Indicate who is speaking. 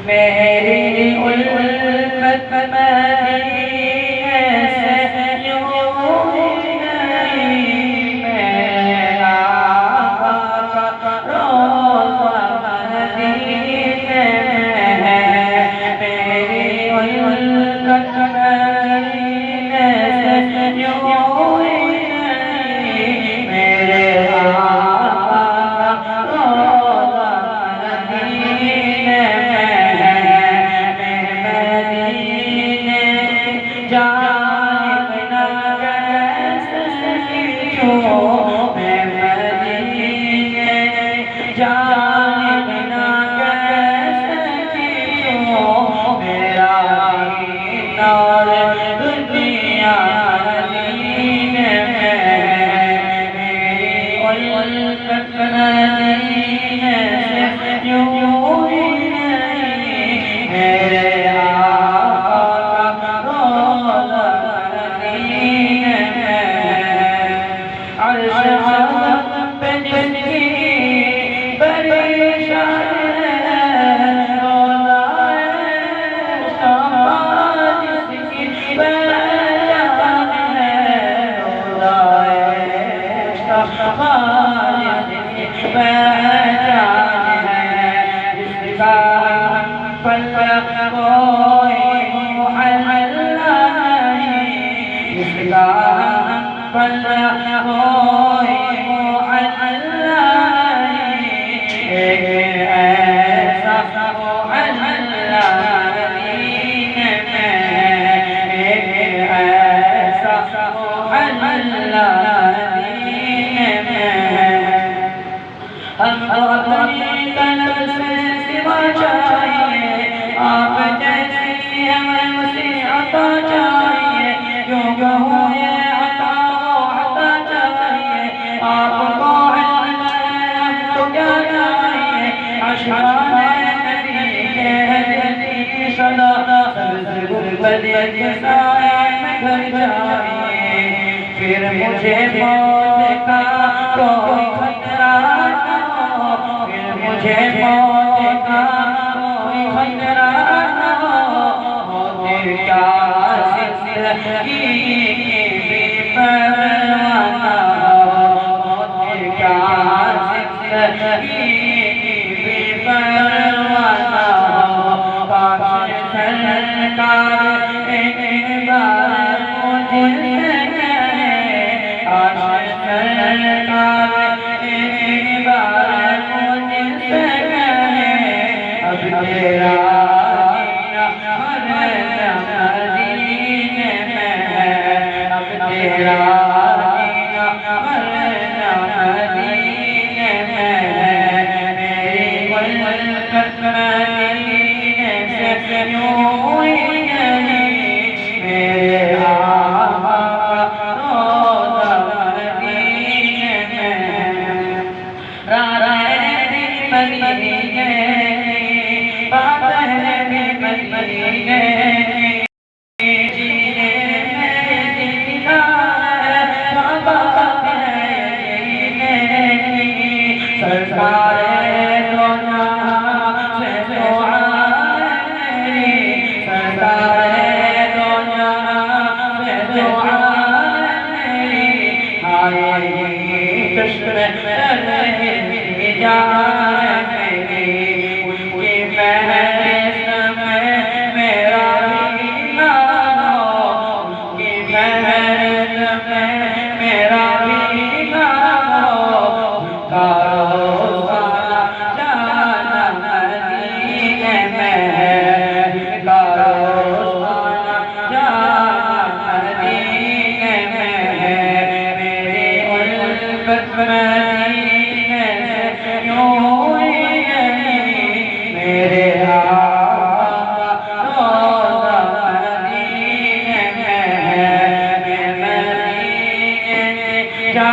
Speaker 1: मेरी उल्फत मदीने से यूं ही नहीं, मेरा आका का रोज़ा मदीने में है। मेरी उल्फत मदीने से यूं ही नहीं, मेरे आका का रोज़ा मदीने में है। मैं मदीने जाने बिना कैसे जीऊं, मैं मदीने जाने बिना कैसे जीऊं, मेरा दीन और दुनिया मदीने में है। मेरी उल्फत मदीने से यूं ही नहीं, मेरे आका का रोज़ा मदीने में है। अर्श आज़म पे जिसकी बड़ी शान है, रोज़ा मुस्तफ़ा जिसकी पहचान है, रोज़ा मुस्तफ़ा जिसकी पहचान है। जिसका फलक कोई मुहल्ला नहीं, जिसका फलक कोई मुहल्ला नहीं, एक ऐसा मुहल्ला मदीने में है। एक ऐसा मुहल्ला मदीने में है। हमको अपनी तलब से सिवा चाहिए, आप जैसी हमें उसी अता चाहिए। क्यों कहूँ ये अता वो अता चाहिए, आपको हमको क्या चाहिए। अशफाए नबी के जल्दी सदा सबसे गुर्बत के साए में घर चाहिए। फिर मुझे मौत का कोई खतरा न हो, फिर मुझे मौत का कोई खतरा न हो। मौत क्या जिंदगी की भी परवाह न हो, मौत क्या जिंदगी की भी परवाह न हो। काश सरकार एक बार मुझसे कहे, काश सरकार एक बार मुझसे कहे, अब तेरा जीना हरदम मदीने में है। अब तेरा जीना हरदम मदीने में है। मेरी उल्फत मदीने से यूं ही नहीं, मेरे आका का रोज़ा मदीने में है। रातें भी मदीने की, बातें भी मदीने की, जीने में जीना है, बात है जीने की। सरकारे दो जहां से दुआ है मेरी, सरकारे दो जहां से दुआ है मेरी। हाय चश्मे रहे जाए मेरी, उनकी बहस में मेरा भी नाम हो, उनकी बहस में मेरा भी नाम हो। उनका रोज़ा जाना मदीने में है, उनका रोज़ा जाना मदीने में है। मेरी उल्फत मदीने से यूं ही नहीं, मेरे आका का रोज़ा मदीने में है। मैं मदीने जा